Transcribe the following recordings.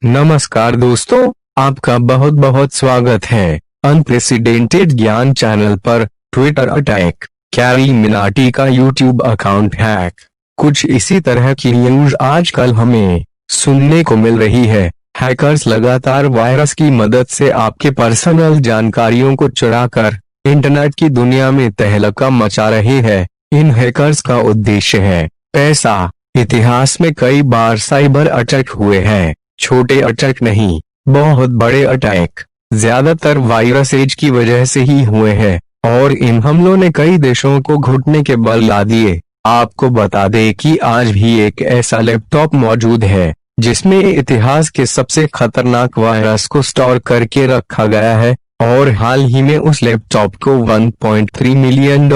नमस्कार दोस्तों, आपका बहुत बहुत स्वागत है अनप्रेसिडेंटेड ज्ञान चैनल पर। ट्विटर अटैक, कैरी मिनाटी का यूट्यूब अकाउंट हैक, कुछ इसी तरह की न्यूज आजकल हमें सुनने को मिल रही है। हैकर्स लगातार वायरस की मदद से आपके पर्सनल जानकारियों को चुराकर इंटरनेट की दुनिया में तहलका मचा रहे हैं। इन हैकर्स का उद्देश्य है पैसा। इतिहास में कई बार साइबर अटैक हुए हैं, छोटे अटैक नहीं, बहुत बड़े अटैक। ज्यादातर वायरस एज की वजह से ही हुए हैं और इन हमलों ने कई देशों को घुटने के बल ला दिए। आपको बता दें कि आज भी एक ऐसा लैपटॉप मौजूद है जिसमें इतिहास के सबसे खतरनाक वायरस को स्टोर करके रखा गया है और हाल ही में उस लैपटॉप को $1.3 मिलियन,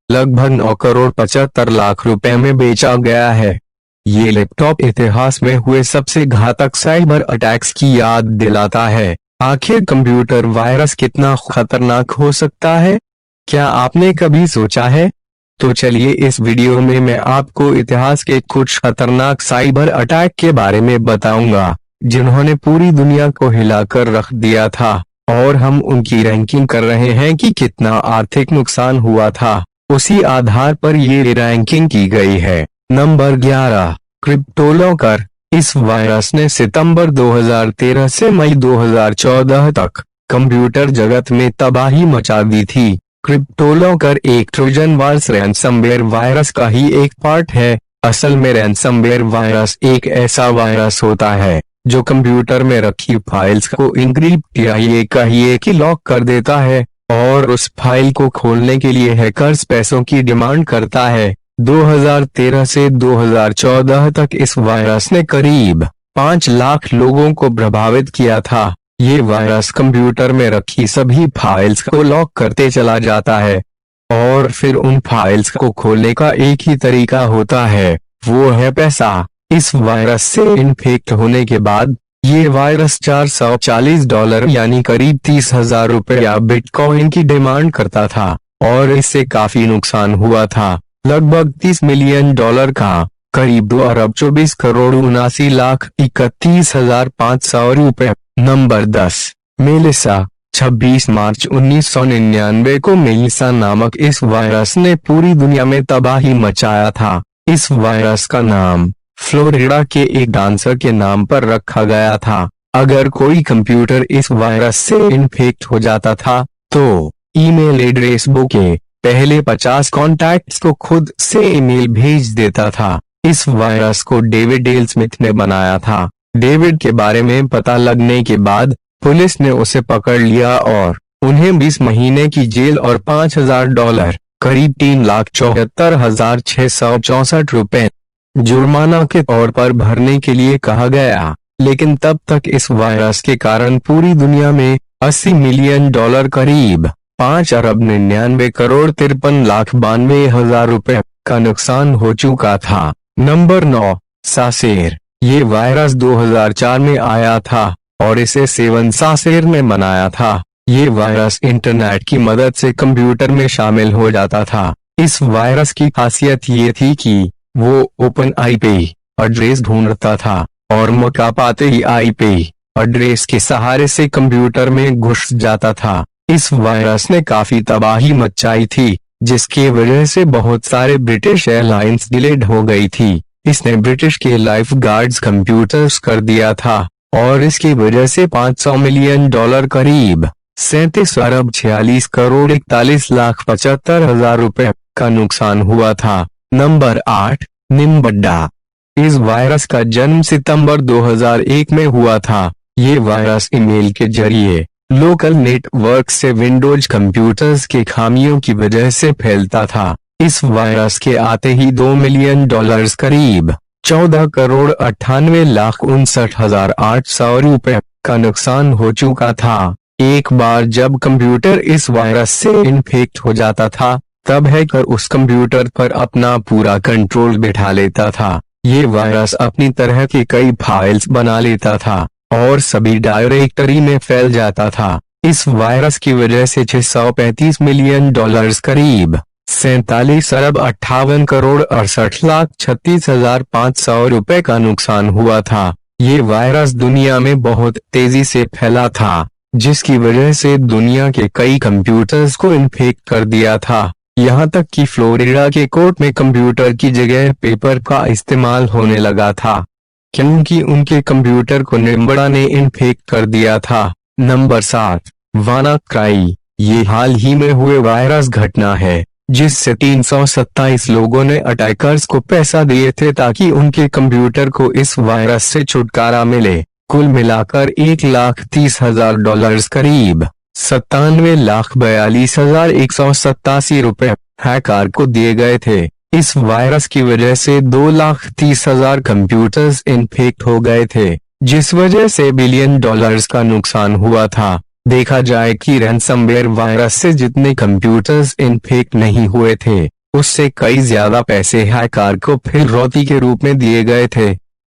लगभग 9 करोड़ 75 लाख रुपए में बेचा गया है। ये लैपटॉप इतिहास में हुए सबसे घातक साइबर अटैक्स की याद दिलाता है। आखिर कंप्यूटर वायरस कितना खतरनाक हो सकता है, क्या आपने कभी सोचा है? तो चलिए इस वीडियो में मैं आपको इतिहास के कुछ खतरनाक साइबर अटैक के बारे में बताऊंगा जिन्होंने पूरी दुनिया को हिलाकर रख दिया था, और हम उनकी रैंकिंग कर रहे हैं कि कितना आर्थिक नुकसान हुआ था। उसी आधार पर ये रैंकिंग की गई है। नंबर 11, क्रिप्टोलॉकर। इस वायरस ने सितंबर 2013 से मई 2014 तक कंप्यूटर जगत में तबाही मचा दी थी। क्रिप्टोलॉकर एक ट्रोजन वायरस रैंसमवेयर वायरस का ही एक पार्ट है। असल में रैंसमवेयर वायरस एक ऐसा वायरस होता है जो कंप्यूटर में रखी फाइल्स को इनक्रिप्ट या ये कहिए कि लॉक कर देता है, और उस फाइल को खोलने के लिए हैकर्स पैसों की डिमांड करता है। 2013 से 2014 तक इस वायरस ने करीब 5 लाख लोगों को प्रभावित किया था। ये वायरस कंप्यूटर में रखी सभी फाइल्स को लॉक करते चला जाता है और फिर उन फाइल्स को खोलने का एक ही तरीका होता है, वो है पैसा। इस वायरस से इन्फेक्ट होने के बाद ये वायरस $440 यानी करीब 30,000 रुपए या बिटकॉइन की डिमांड करता था, और इससे काफी नुकसान हुआ था। लगभग $30 मिलियन का, करीब 2 अरब 24 करोड़ 79 लाख 31,500 रुपए। Number 10, Melissa. 26 मार्च 1999 को मेलिसा नामक इस वायरस ने पूरी दुनिया में तबाही मचाया था। इस वायरस का नाम फ्लोरिडा के एक डांसर के नाम पर रखा गया था। अगर कोई कंप्यूटर इस वायरस से इन्फेक्ट हो जाता था तो ईमेल एड्रेस बुक के पहले 50 कॉन्टैक्ट्स को खुद से ईमेल भेज देता था। इस वायरस को डेविड एल स्मिथ ने बनाया था। डेविड के बारे में पता लगने के बाद पुलिस ने उसे पकड़ लिया और उन्हें 20 महीने की जेल और $5,000, करीब $3,74,664 रुपए जुर्माना के तौर पर भरने के लिए कहा गया। लेकिन तब तक इस वायरस के कारण पूरी दुनिया में $80 मिलियन, करीब 5 अरब 99 करोड़ 53 लाख 92 हजार रुपए का नुकसान हो चुका था। नंबर 9, सासेर। ये वायरस 2004 में आया था और इसे सेवन सासेर ने बनाया था। ये वायरस इंटरनेट की मदद से कंप्यूटर में शामिल हो जाता था। इस वायरस की खासियत ये थी कि वो ओपन आईपी एड्रेस ढूंढता था और मौका पाते ही आईपी एड्रेस के सहारे से कंप्यूटर में घुस जाता था। इस वायरस ने काफी तबाही मचाई थी, जिसकी वजह से बहुत सारे ब्रिटिश एयरलाइंस डिलेड हो गई थी। इसने ब्रिटिश के लाइफ गार्ड्स कंप्यूटर्स कर दिया था और इसकी वजह से $500 मिलियन, करीब 37 अरब 46 करोड़ 41 लाख 75 हजार रुपए का नुकसान हुआ था। नंबर 8, निम्बड्डा। इस वायरस का जन्म सितंबर 2001 में हुआ था। ये वायरस ईमेल के जरिए लोकल नेटवर्क से विंडोज कंप्यूटर्स के खामियों की वजह से फैलता था। इस वायरस के आते ही $2 मिलियन, करीब 14 करोड़ 98 लाख 59,800 रुपए का नुकसान हो चुका था। एक बार जब कंप्यूटर इस वायरस से इन्फेक्ट हो जाता था तब हैकर उस कंप्यूटर पर अपना पूरा कंट्रोल बिठा लेता था। ये वायरस अपनी तरह की कई फाइल्स बना लेता था और सभी डायरेक्टरी में फैल जाता था। इस वायरस की वजह से $635 मिलियन, करीब 47 अरब 58 करोड़ 68 लाख 36,500 रुपए का नुकसान हुआ था। ये वायरस दुनिया में बहुत तेजी से फैला था, जिसकी वजह से दुनिया के कई कंप्यूटर्स को इन्फेक्ट कर दिया था। यहाँ तक कि फ्लोरिडा के कोर्ट में कंप्यूटर की जगह पेपर का इस्तेमाल होने लगा था, क्योंकि उनके कंप्यूटर को निम्बड़ा ने इन्फेक्ट कर दिया था। Number 7, WannaCry. ये हाल ही में हुए वायरस घटना है, जिससे 327 लोगों ने अटैकर्स को पैसा दिए थे ताकि उनके कंप्यूटर को इस वायरस से छुटकारा मिले। कुल मिलाकर $1,30,000 करीब 97,42,187 रुपए हैकर को दिए गए थे। इस वायरस की वजह से 2,30,000 कंप्यूटर्स इन्फेक्ट हो गए थे, जिस वजह से $1 बिलियन का नुकसान हुआ था। देखा जाए कि रैनसमवेयर वायरस से जितने कंप्यूटर्स इन्फेक्ट नहीं हुए थे, उससे कई ज्यादा पैसे हैकर को फिरौती के रूप में दिए गए थे।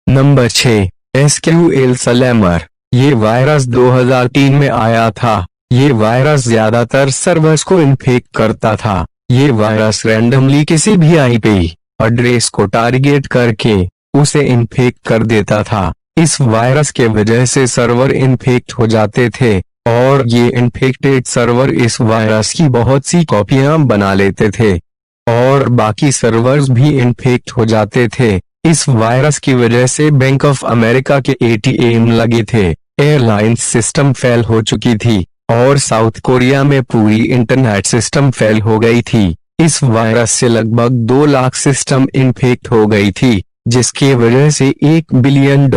Number 6, SQL slammer. ये वायरस 2003 में आया था। ये वायरस ज्यादातर सर्वर्स को इन्फेक्ट करता था। ये वायरस रैंडमली किसी भी आईपी एड्रेस को टारगेट करके उसे इन्फेक्ट कर देता था। इस वायरस के वजह से सर्वर इन्फेक्ट हो जाते थे और ये इन्फेक्टेड सर्वर इस वायरस की बहुत सी कॉपियां बना लेते थे और बाकी सर्वर्स भी इन्फेक्ट हो जाते थे। इस वायरस की वजह से बैंक ऑफ अमेरिका के एटीएम लगे थे, एयरलाइंस सिस्टम फेल हो चुकी थी और साउथ कोरिया में पूरी इंटरनेट सिस्टम फेल हो गई थी। इस वायरस से लगभग 2 लाख सिस्टम इन्फेक्ट हो गई थी, जिसकी वजह से $1 बिलियन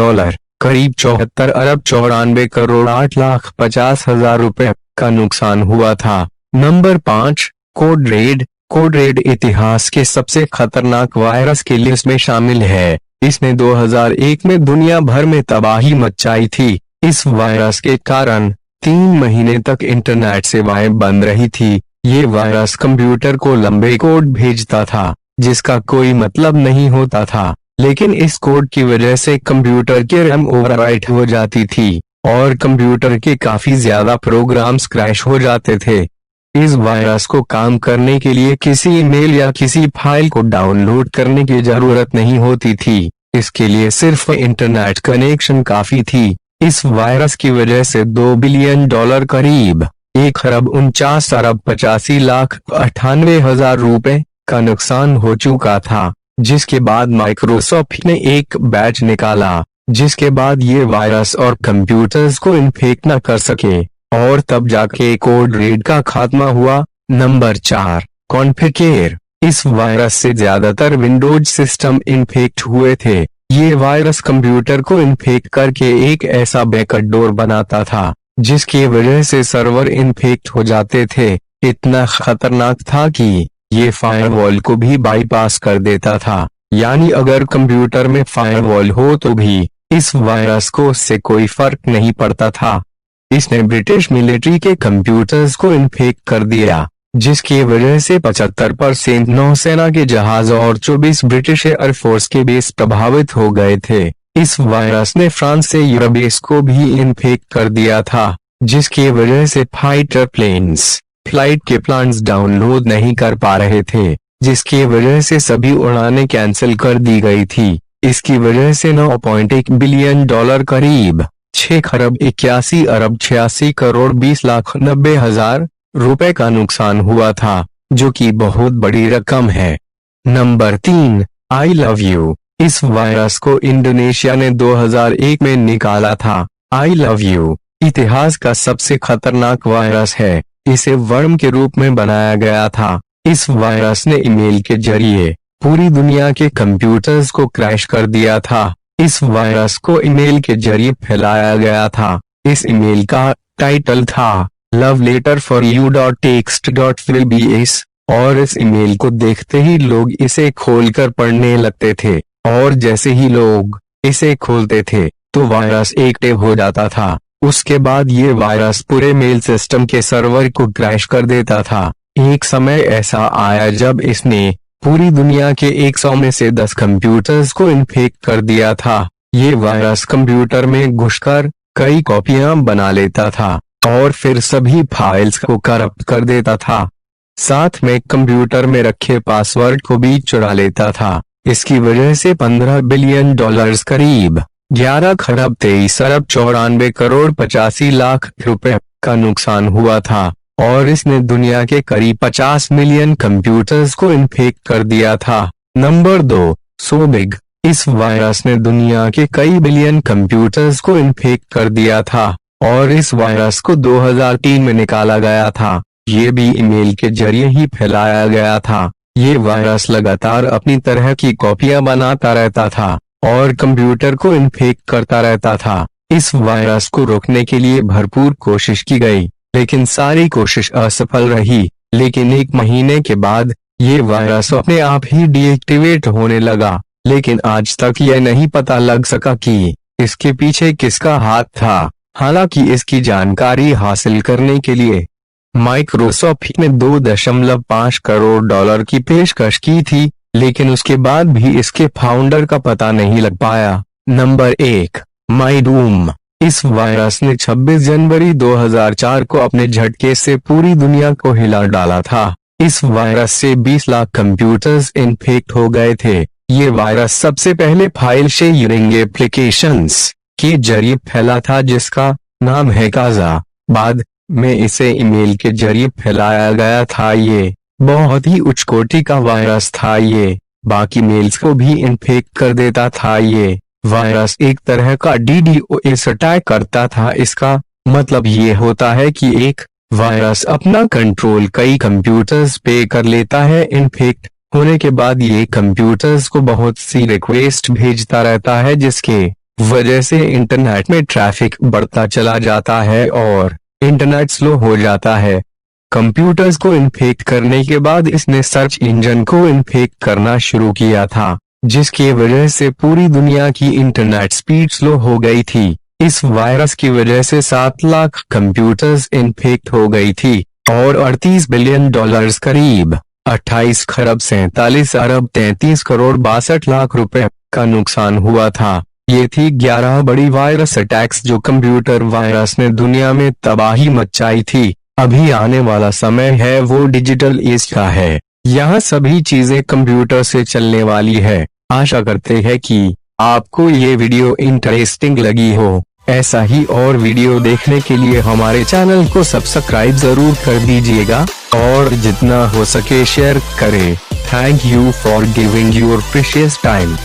करीब 74 अरब 94 करोड़ 8,50,000 रुपए का नुकसान हुआ था। Number 5, code red. Code red इतिहास के सबसे खतरनाक वायरस की लिस्ट में शामिल है। इसने 2001 में दुनिया भर में तबाही मचाई थी। इस वायरस के कारण 3 महीने तक इंटरनेट सेवाएं बंद रही थी। ये वायरस कंप्यूटर को लंबे कोड भेजता था, जिसका कोई मतलब नहीं होता था, लेकिन इस कोड की वजह से कंप्यूटर की रैम ओवरराइट हो जाती थी और कंप्यूटर के काफी ज्यादा प्रोग्राम्स क्रैश हो जाते थे। इस वायरस को काम करने के लिए किसी ईमेल या किसी फाइल को डाउनलोड करने की जरूरत नहीं होती थी। इसके लिए सिर्फ इंटरनेट कनेक्शन काफी थी। इस वायरस की वजह से $2 बिलियन करीब 1,49,85,98,000 रुपए का नुकसान हो चुका था, जिसके बाद माइक्रोसॉफ्ट ने एक बैच निकाला, जिसके बाद ये वायरस और कंप्यूटर्स को इन्फेक्ट न कर सके और तब जाके कोड रेड का खात्मा हुआ। Number 4, configure. इस वायरस से ज्यादातर विंडोज सिस्टम इन्फेक्ट हुए थे। ये वायरस कंप्यूटर को इन्फेक्ट करके एक ऐसा बैकडोर बनाता था, जिसकी वजह से सर्वर इन्फेक्ट हो जाते थे। इतना खतरनाक था कि ये फायरवॉल को भी बाईपास कर देता था, यानी अगर कंप्यूटर में फायरवॉल हो तो भी इस वायरस को उससे कोई फर्क नहीं पड़ता था। इसने ब्रिटिश मिलिट्री के कंप्यूटर्स को इन्फेक्ट कर दिया, जिसकी वजह से 75% नौसेना के जहाज और 24 ब्रिटिश एयरफोर्स के बेस प्रभावित हो गए थे। इस वायरस ने फ्रांस से यूरोबेस को भी इन्फेक्ट कर दिया था, जिसकी वजह से फाइटर प्लेन्स फ्लाइट के प्लान्स डाउनलोड नहीं कर पा रहे थे, जिसकी वजह से सभी उड़ानें कैंसिल कर दी गई थी। इसकी वजह से $9.1 बिलियन करीब 6,81,86,20,90,000 रुपए का नुकसान हुआ था, जो कि बहुत बड़ी रकम है। Number 3, I love you. इस वायरस को इंडोनेशिया ने 2001 में निकाला था। आई लव यू इतिहास का सबसे खतरनाक वायरस है। इसे वर्म के रूप में बनाया गया था। इस वायरस ने ईमेल के जरिए पूरी दुनिया के कंप्यूटर्स को क्रैश कर दिया था। इस वायरस को ईमेल के जरिए फैलाया गया था। इस ईमेल का टाइटल था loveleterforyou.txt.freebs और इस ईमेल को देखते ही लोग इसे खोलकर पढ़ने लगते थे और जैसे ही लोग इसे खोलते थे तो वायरस एक्टिव हो जाता था। उसके बाद ये वायरस पूरे मेल सिस्टम के सर्वर को क्रैश कर देता था। एक समय ऐसा आया जब इसने पूरी दुनिया के 100 में से 10 कंप्यूटर्स को इन्फेक्ट कर दिया था। ये वायरस कंप्यूटर में घुसकर कई कॉपियां बना लेता था और फिर सभी फाइल्स को करप्ट कर देता था। साथ में कंप्यूटर में रखे पासवर्ड को भी चुरा लेता था। इसकी वजह से $15 बिलियन करीब 11 खरब 23 अरब 94 करोड़ 85 लाख रुपए का नुकसान हुआ था और इसने दुनिया के करीब 50 मिलियन कंप्यूटर्स को इन्फेक्ट कर दिया था। Number 2, so big. इस वायरस ने दुनिया के कई बिलियन कंप्यूटर्स को इन्फेक्ट कर दिया था और इस वायरस को 2003 में निकाला गया था। ये भी ईमेल के जरिए ही फैलाया गया था। ये वायरस लगातार अपनी तरह की कॉपियां बनाता रहता था और कंप्यूटर को इन्फेक्ट करता रहता था। इस वायरस को रोकने के लिए भरपूर कोशिश की गई, लेकिन सारी कोशिश असफल रही। लेकिन 1 महीने के बाद ये वायरस अपने आप ही डीएक्टिवेट होने लगा, लेकिन आज तक यह नहीं पता लग सका कि इसके पीछे किसका हाथ था। हालांकि इसकी जानकारी हासिल करने के लिए माइक्रोसॉफ्ट ने $2.5 करोड़ की पेशकश की थी, लेकिन उसके बाद भी इसके फाउंडर का पता नहीं लग पाया। नंबर 1, माईडूम। इस वायरस ने 26 जनवरी 2004 को अपने झटके से पूरी दुनिया को हिला डाला था। इस वायरस से 20 लाख कंप्यूटर्स इन्फेक्ट हो गए थे। ये वायरस सबसे पहले फाइल शेयरिंग एप्लीकेशंस के जरिए फैला था, जिसका नाम है काजा। बाद में इसे ईमेल के जरिए फैलाया गया था। ये बहुत ही उच्च कोटि का वायरस था। ये बाकी मेल्स को भी इन्फेक्ट कर देता था। ये वायरस एक तरह का DDoS अटैक करता था। इसका मतलब ये होता है कि एक वायरस अपना कंट्रोल कई कंप्यूटर्स पे कर लेता है। इन्फेक्ट होने के बाद ये कंप्यूटर्स को बहुत सी रिक्वेस्ट भेजता रहता है, जिसके वजह से इंटरनेट में ट्रैफिक बढ़ता चला जाता है और इंटरनेट स्लो हो जाता है। कंप्यूटर्स को इन्फेक्ट करने के बाद इसने सर्च इंजन को इन्फेक्ट करना शुरू किया था, जिसकी वजह से पूरी दुनिया की इंटरनेट स्पीड स्लो हो गई थी। इस वायरस की वजह से 7 लाख कंप्यूटर्स इन्फेक्ट हो गई थी और $38 बिलियन करीब 28 खरब 47 अरब 33 करोड़ 62 लाख रुपए का नुकसान हुआ था। ये थी 11 बड़ी वायरस अटैक्स जो कंप्यूटर वायरस ने दुनिया में तबाही मचाई थी। अभी आने वाला समय है वो डिजिटल एज का है। यहाँ सभी चीजें कंप्यूटर से चलने वाली है। आशा करते हैं कि आपको ये वीडियो इंटरेस्टिंग लगी हो। ऐसा ही और वीडियो देखने के लिए हमारे चैनल को सब्सक्राइब जरूर कर दीजिएगा और जितना हो सके शेयर करें। Thank you for giving your precious time.